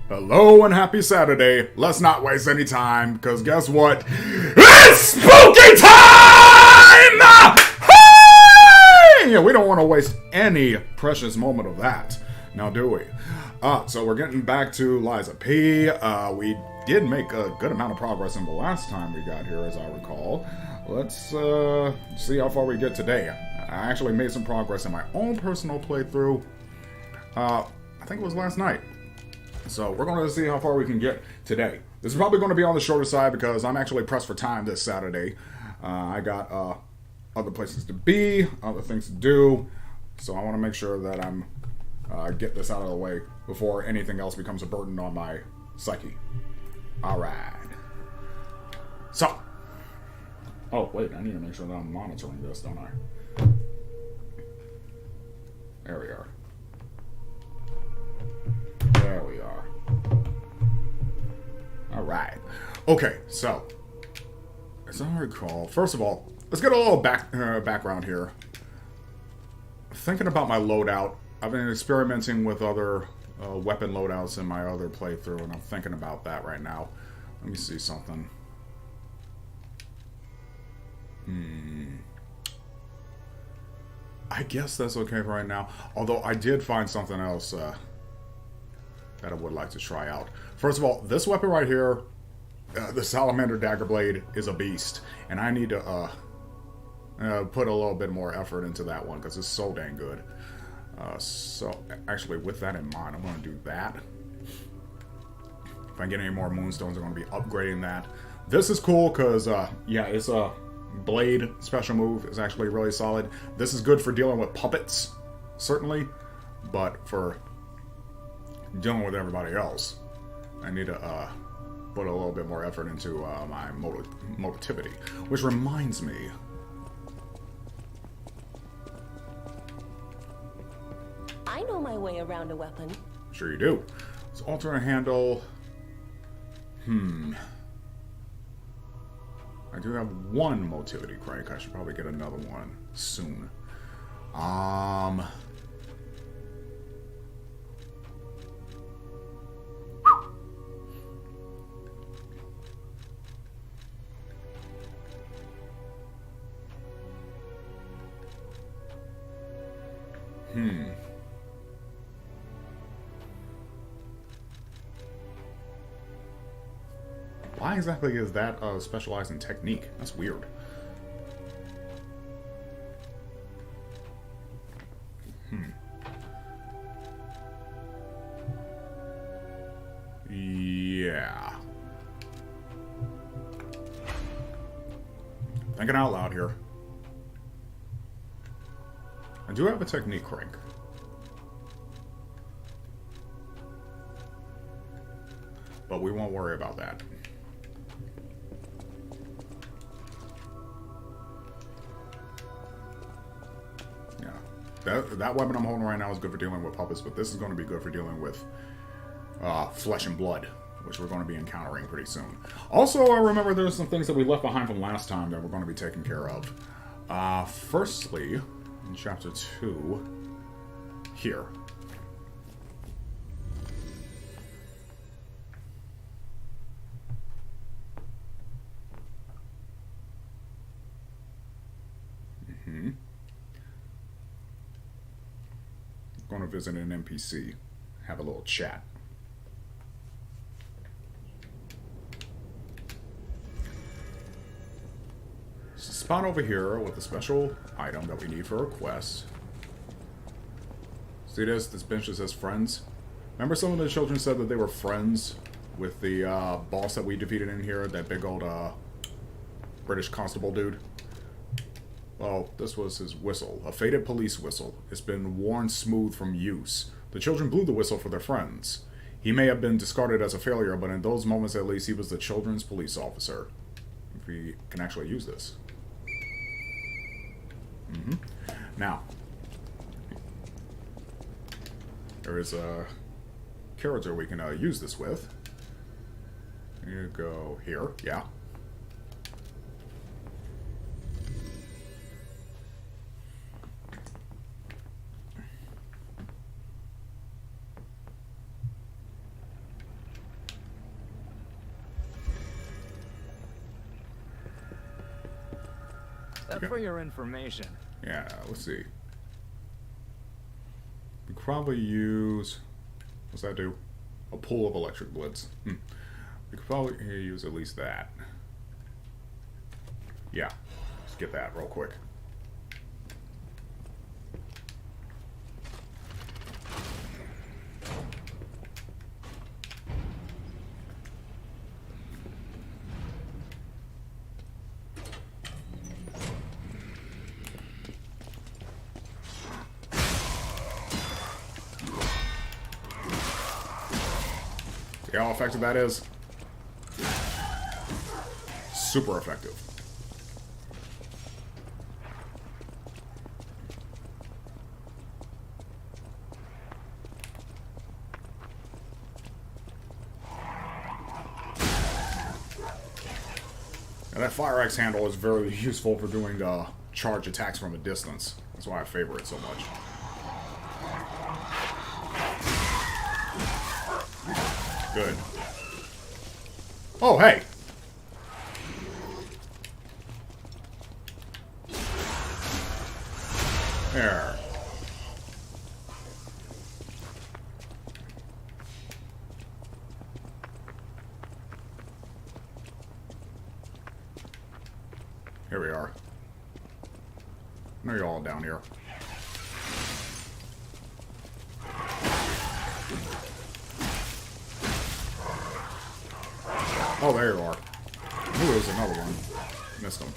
Hello and happy Saturday. Let's not waste any time, because guess what? It's spooky time! Hey! We don't want to waste any precious moment of that. Now, do we? So we're getting back to Liza P. We did make a good amount of progress in the last time we got here, as I recall. Let's see how far we get today. I actually made some progress in my own personal playthrough. I think it was last night. So we're going to see how far we can get today. This is probably going to be on the shorter side because I'm actually pressed for time this Saturday. I got other places to be, other things to do. So I want to make sure that I'm get this out of the way before anything else becomes a burden on my psyche. Alright. So. Oh, wait, I need to make sure that I'm monitoring this, don't I? There we are. There we are. Alright. Okay, so. As I recall, first of all, let's get a little background here. Thinking about my loadout, I've been experimenting with other weapon loadouts in my other playthrough, and I'm thinking about that right now. Let me see something. I guess that's okay right now. Although I did find something else that I would like to try out. First of all, this weapon right here, the Salamander Dagger Blade, is a beast. And I need to put a little bit more effort into that one because it's so dang good. So, actually, with that in mind, I'm going to do that. If I get any more Moonstones, I'm going to be upgrading that. This is cool because, yeah, it's a blade special move. Is actually really solid. This is good for dealing with puppets, certainly. But for dealing with everybody else, I need to put a little bit more effort into my motivity. Which reminds me... I know my way around a weapon. Sure you do. So alternate handle. I do have one motivity crank. I should probably get another one soon. Why exactly is that specialized in technique? That's weird. Yeah. Thinking out loud here. I do have a technique crank. But we won't worry about that. That weapon I'm holding right now is good for dealing with puppets, but this is going to be good for dealing with flesh and blood, which we're going to be encountering pretty soon. Also, I remember there's some things that we left behind from last time that we're going to be taking care of. Firstly, in Chapter 2, here. Going to visit an NPC, have a little chat. So spot over here with a special item that we need for a quest. See this? This bench that says friends. Remember some of the children said that they were friends with the boss that we defeated in here, that big old British constable dude? Well, this was his whistle, a faded police whistle. It's been worn smooth from use. The children blew the whistle for their friends. He may have been discarded as a failure, but in those moments at least, he was the children's police officer. If we can actually use this. Now, there is a character we can use this with. You go here, yeah. For your information. Yeah, let's see. We could probably use... What's that do? A pool of electric blitz. We could probably use at least that. Yeah, let's get that real quick. See how effective that is? Super effective. Now that fire axe handle is very useful for doing charge attacks from a distance. That's why I favor it so much. Good. Oh, hey! There. Here we are. I know you're all down here. Oh, there you are. Ooh, there's another one. Missed him.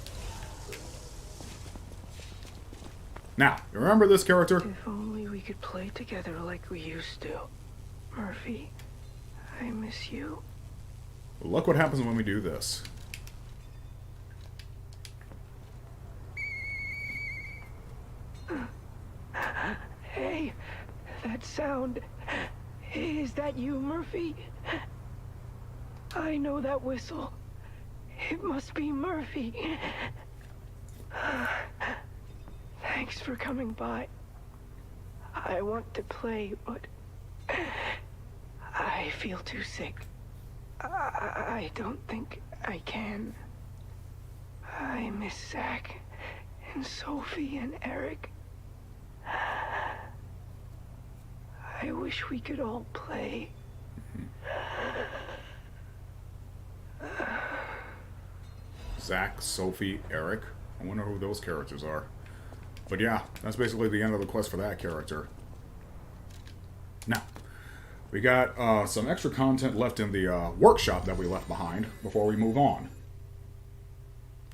Now, you remember this character? If only we could play together like we used to. Murphy, I miss you. Look what happens when we do this. Hey, that sound. Is that you, Murphy? I know that whistle. It must be Murphy. Thanks for coming by. I want to play, but I feel too sick. I don't think I can. I miss Zach and Sophie and Eric. I wish we could all play. Zach, Sophie, Eric. I wonder who those characters are. But yeah, that's basically the end of the quest for that character. Now, we got some extra content left in the workshop that we left behind before we move on.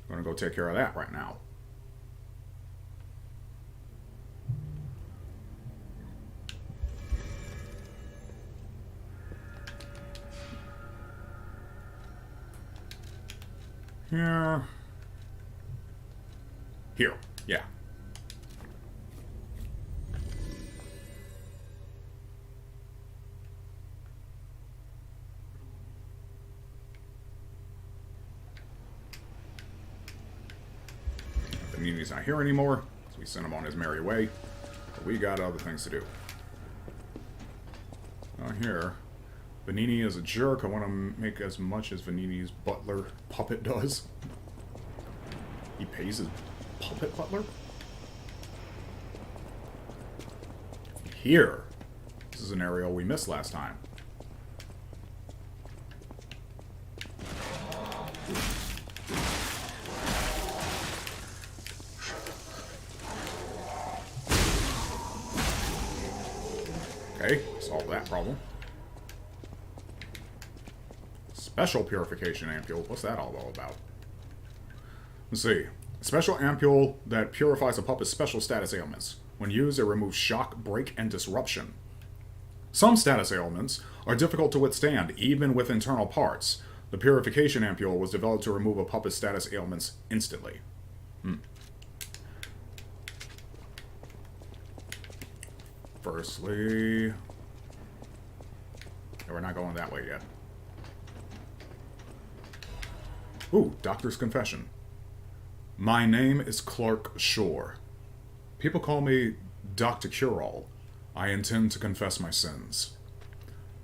I'm going to go take care of that right now. Here. Yeah. The Nini's not here anymore, so we sent him on his merry way. But we got other things to do. Here. Vanini is a jerk. I want to make as much as Vanini's butler puppet does. He pays his puppet butler? Here. This is an area we missed last time. Okay, solve that problem. Special purification ampule. What's that all about? Let's see. Special ampule that purifies a puppet's special status ailments. When used, it removes shock, break, and disruption. Some status ailments are difficult to withstand, even with internal parts. The purification ampule was developed to remove a puppet's status ailments instantly. Firstly... Yeah, we're not going that way yet. Ooh, Doctor's Confession. My name is Clark Shore. People call me Dr. Cure-All. I intend to confess my sins.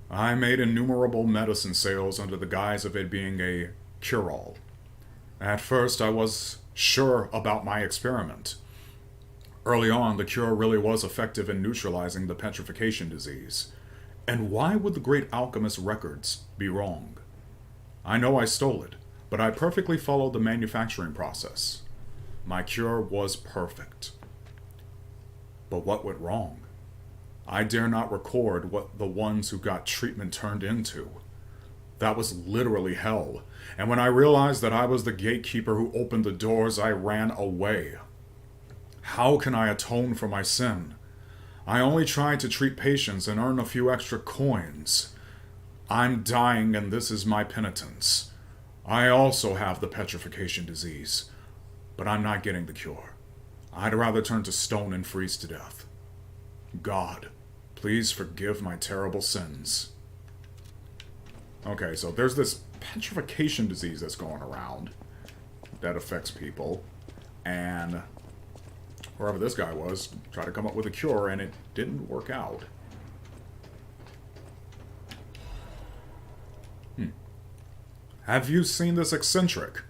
I made innumerable medicine sales under the guise of it being a cure-all. At first, I was sure about my experiment. Early on, the cure really was effective in neutralizing the petrification disease. And why would the great alchemist records be wrong? I know I stole it, but I perfectly followed the manufacturing process. My cure was perfect. But what went wrong? I dare not record what the ones who got treatment turned into. That was literally hell, and when I realized that I was the gatekeeper who opened the doors, I ran away. How can I atone for my sin? I only tried to treat patients and earn a few extra coins. I'm dying, and this is my penitence. I also have the petrification disease, but I'm not getting the cure. I'd rather turn to stone and freeze to death. God, please forgive my terrible sins. Okay, so there's this petrification disease that's going around that affects people, and wherever this guy was tried to come up with a cure, and it didn't work out. Have you seen this eccentric?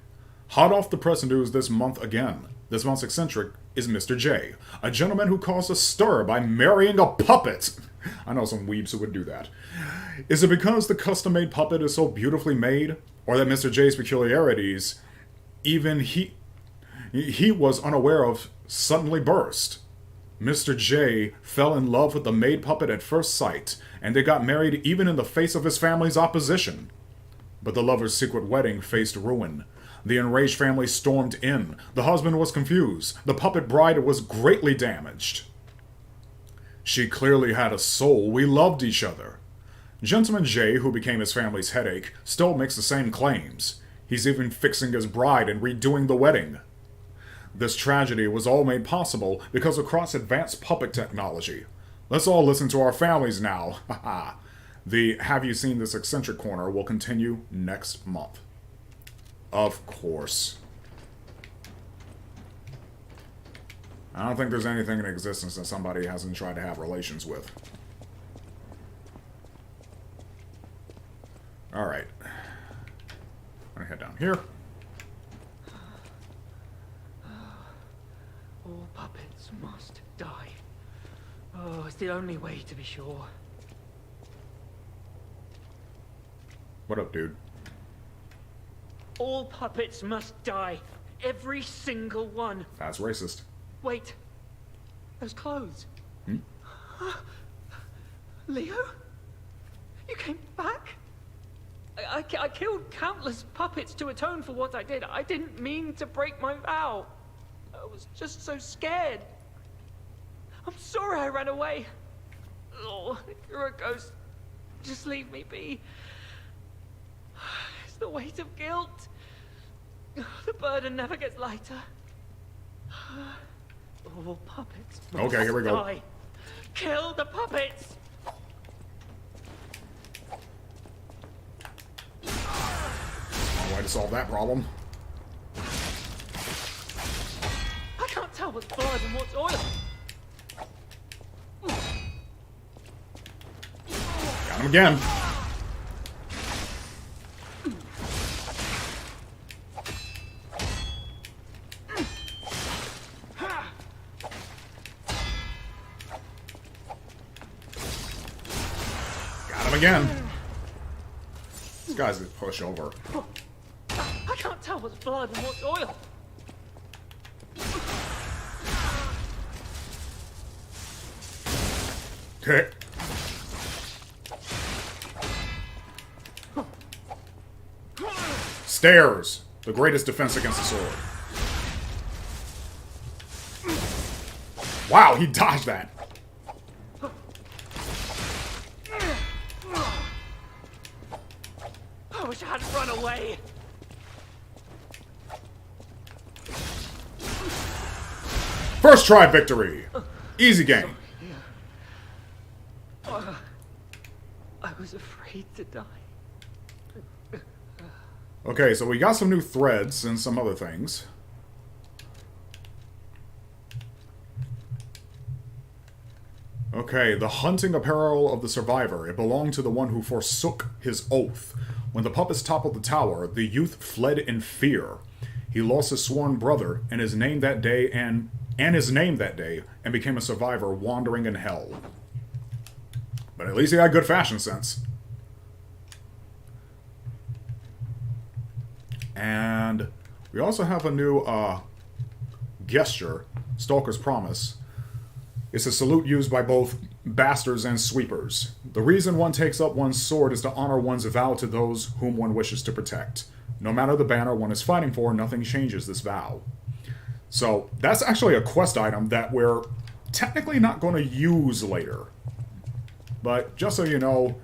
Hot off the press news this month again. This month's eccentric is Mr. J, a gentleman who caused a stir by marrying a puppet. I know some weebs who would do that. Is it because the custom-made puppet is so beautifully made, or that Mr. J's peculiarities, even he was unaware of, suddenly burst? Mr. J fell in love with the maid puppet at first sight, and they got married even in the face of his family's opposition. But the lovers' secret wedding faced ruin. The enraged family stormed in. The husband was confused. The puppet bride was greatly damaged. She clearly had a soul. We loved each other. Gentleman J, who became his family's headache, still makes the same claims. He's even fixing his bride and redoing the wedding. This tragedy was all made possible because of cross-advanced puppet technology. Let's all listen to our families now. Haha. The Have You Seen This Eccentric Corner will continue next month. Of course. I don't think there's anything in existence that somebody hasn't tried to have relations with. Alright. I'm gonna head down here. All puppets must die. Oh, it's the only way to be sure. What up, dude? All puppets must die. Every single one. That's racist. Wait. Those clothes. Hmm? Leo? You came back? I killed countless puppets to atone for what I did. I didn't mean to break my vow. I was just so scared. I'm sorry I ran away. Oh, you're a ghost. Just leave me be. It's the weight of guilt. The burden never gets lighter. All puppets must Okay, here we go. die. Kill the puppets. Way to solve that problem. I can't tell what's blood and what's oil. Got him again. Got him again. This guy's a pushover. I can't tell what's blood and what's oil. Okay. Stairs. The greatest defense against the sword. Wow, he dodged that. I wish I hadn't run away. First try victory. Easy game. I was afraid to die. Okay, so we got some new threads and some other things. Okay, the hunting apparel of the survivor. It belonged to the one who forsook his oath. When the puppets toppled the tower, the youth fled in fear. He lost his sworn brother and his name that day and became a survivor wandering in hell. But at least he had good fashion sense. And we also have a new gesture, Stalker's Promise. It's a salute used by both bastards and sweepers. The reason one takes up one's sword is to honor one's vow to those whom one wishes to protect. No matter the banner one is fighting for, nothing changes this vow. So that's actually a quest item that we're technically not going to use later. But just so you know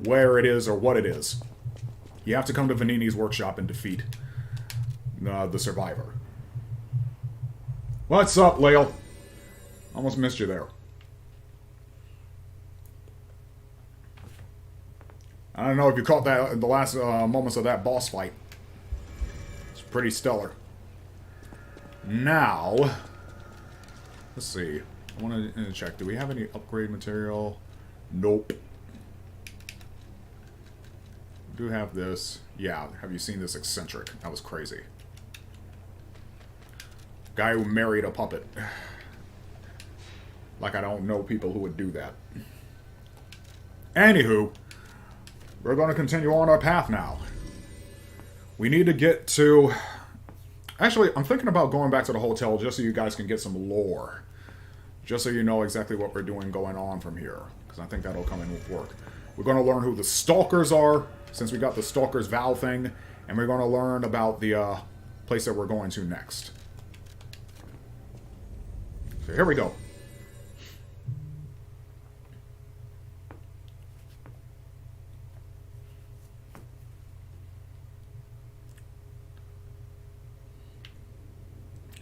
where it is or what it is, you have to come to Vanini's workshop and defeat the survivor. What's up, Lale? Almost missed you there. I don't know if you caught that in the last moments of that boss fight. It's pretty stellar. Now, let's see. I want to check. Do we have any upgrade material? Nope. We do have this. Yeah, have you seen this eccentric? That was crazy. Guy who married a puppet. Like I don't know people who would do that. Anywho, we're going to continue on our path now. We need to get to... Actually, I'm thinking about going back to the hotel just so you guys can get some lore. Just so you know exactly what we're doing going on from here. Because I think that'll come in with work. We're going to learn who the Stalkers are, since we got the Stalkers vow thing. And we're going to learn about the place that we're going to next. So here we go.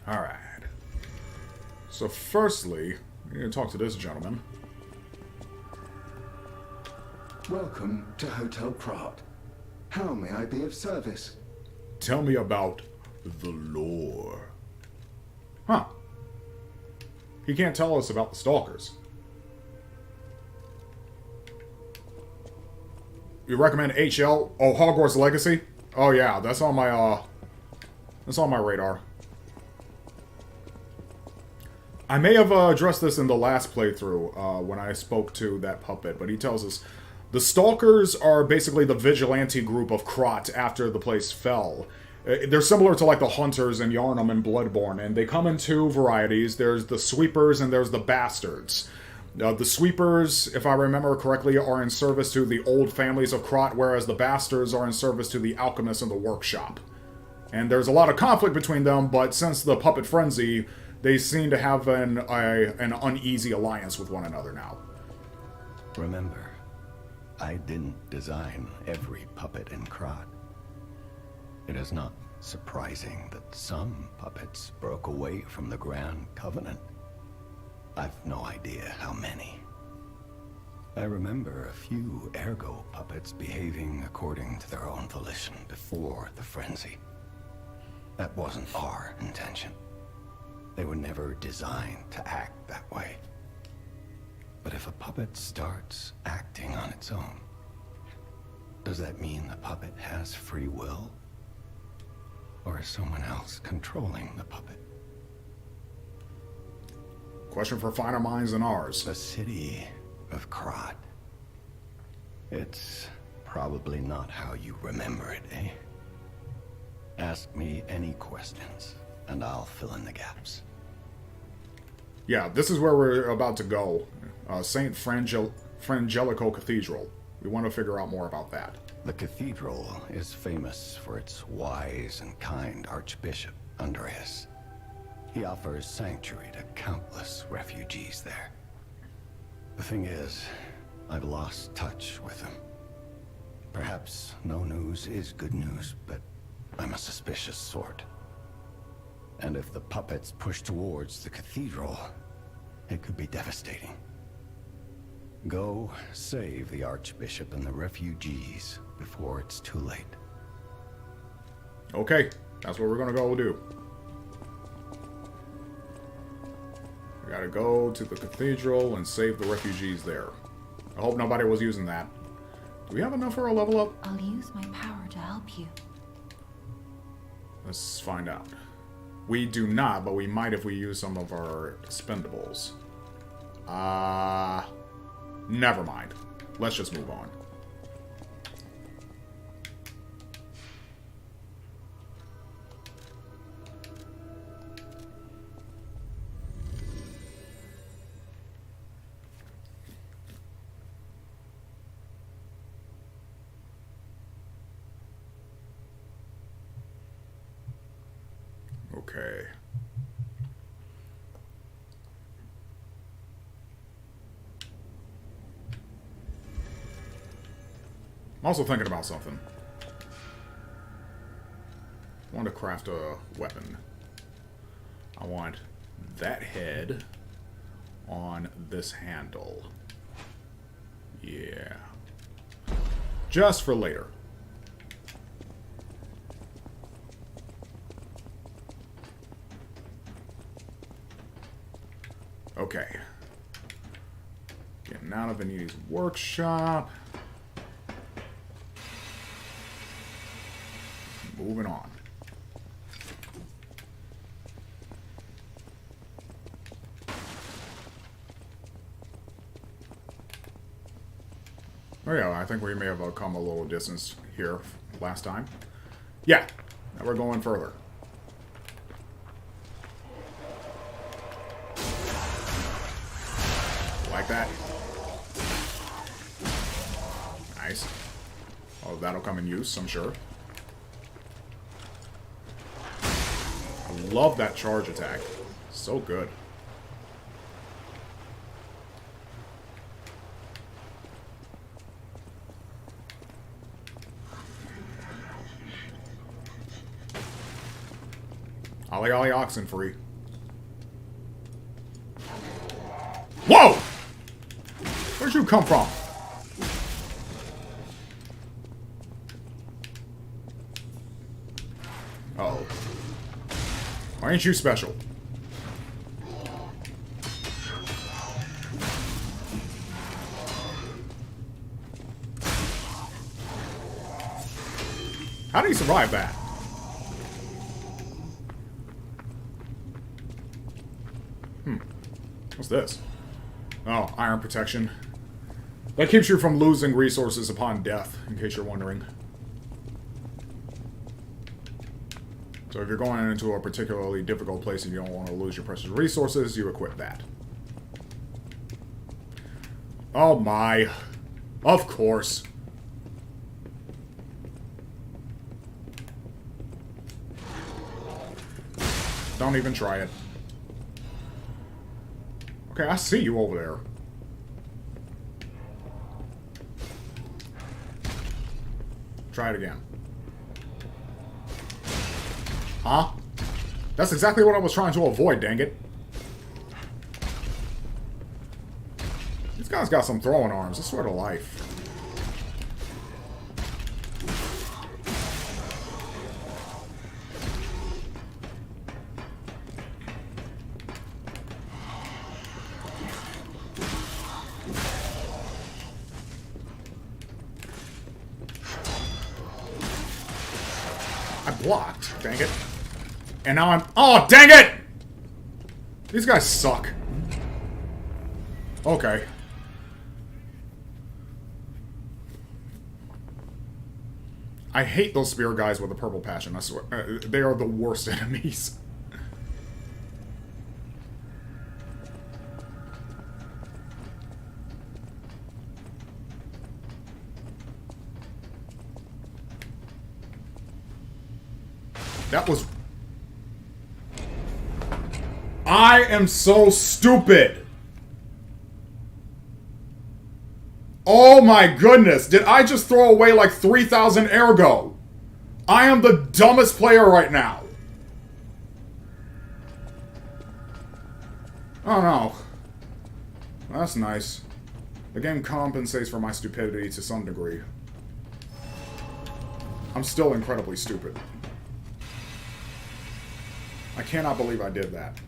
Alright. So firstly, we need to talk to this gentleman. Welcome to Hotel Pratt. How may I be of service? Tell me about the lore. Huh. He can't tell us about the Stalkers. You recommend HL? Oh, Hogwarts Legacy? Oh yeah, that's on my radar. I may have addressed this in the last playthrough when I spoke to that puppet, but he tells us the Stalkers are basically the vigilante group of Krat after the place fell. They're similar to like the Hunters in Yharnam and Bloodborne, and they come in two varieties. There's the Sweepers and there's the Bastards. The Sweepers, if I remember correctly, are in service to the old families of Krat, whereas the Bastards are in service to the alchemists in the workshop. And there's a lot of conflict between them, but since the puppet frenzy, they seem to have an uneasy alliance with one another now. Remember, I didn't design every puppet in Krat. It is not surprising that some puppets broke away from the Grand Covenant. I've no idea how many. I remember a few Ergo puppets behaving according to their own volition before the frenzy. That wasn't our intention. They were never designed to act that way. But if a puppet starts acting on its own, does that mean the puppet has free will? Or is someone else controlling the puppet? Question for finer minds than ours. The city of Krat. It's probably not how you remember it, eh? Ask me any questions, and I'll fill in the gaps. Yeah, this is where we're about to go. St. Frangelico Cathedral. We want to figure out more about that. The cathedral is famous for its wise and kind Archbishop, Andreas. He offers sanctuary to countless refugees there. The thing is, I've lost touch with him. Perhaps no news is good news, but I'm a suspicious sort. And if the puppets push towards the cathedral, it could be devastating. Go save the Archbishop and the refugees before it's too late. Okay, that's what we're gonna go do. We gotta go to the cathedral and save the refugees there. I hope nobody was using that. Do we have enough for a level up? I'll use my power to help you. Let's find out. We do not, but we might if we use some of our expendables. Never mind. Let's just move on. Okay. I'm also thinking about something. I want to craft a weapon. I want that head on this handle. Yeah. Just for later. Okay. Getting out of Anita's workshop. Moving on. Oh yeah, I think we may have come a little distance here last time. Yeah, now we're going further. Like that. Nice. Oh, that'll come in use, I'm sure. I love that charge attack. So good. Ollie Ollie Oxenfree. Whoa! Where'd you come from? Uh-oh. Why ain't you special? How do you survive that? What's this? Oh, iron protection. That keeps you from losing resources upon death, in case you're wondering. So if you're going into a particularly difficult place and you don't want to lose your precious resources, you equip that. Oh my. Of course. Don't even try it. Okay, I see you over there. Try it again. Huh? That's exactly what I was trying to avoid, dang it. This guy's got some throwing arms, I swear to life. Blocked, dang it. And now I'm... Oh, dang it! These guys suck. Okay. I hate those spear guys with a purple passion, I swear. They are the worst enemies. That was... I am so stupid! Oh my goodness! Did I just throw away like 3,000 ergo? I am the dumbest player right now! Oh no. That's nice. The game compensates for my stupidity to some degree. I'm still incredibly stupid. I cannot believe I did that.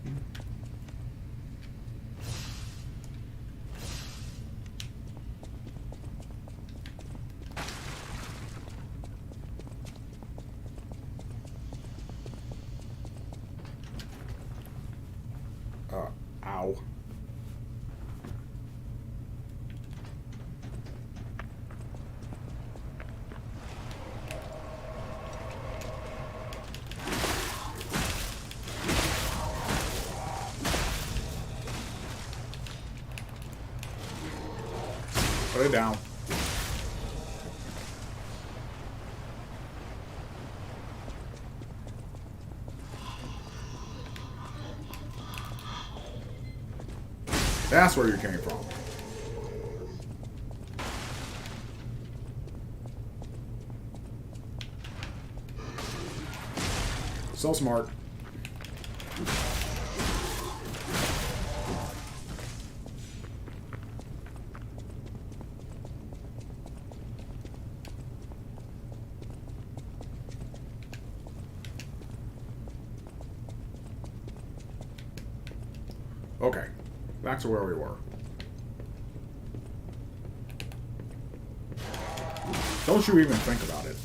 Ow. Put it down. That's where you came from. So smart. Okay, back to where we were. Don't you even think about it.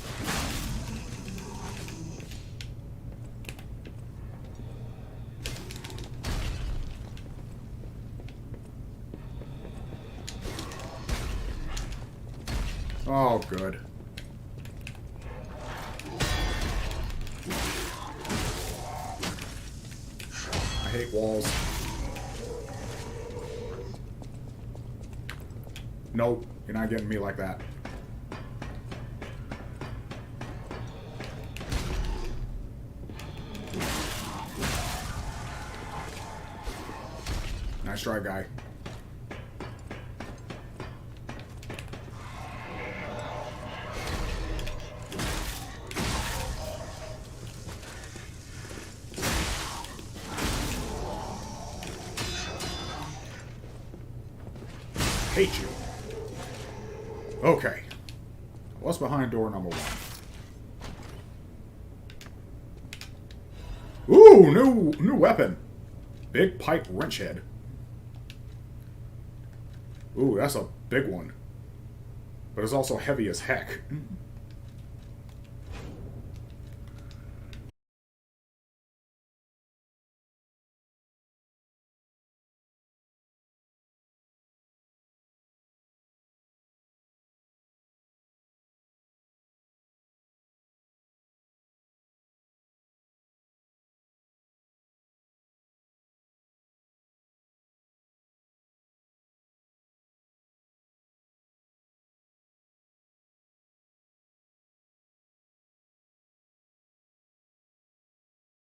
Oh, good. I hate walls. Nope, you're not getting me like that. Nice try, guy. Hate you. Okay. What's behind door number 1? Ooh, new weapon. Big pipe wrench head. Ooh, that's a big one. But it's also heavy as heck.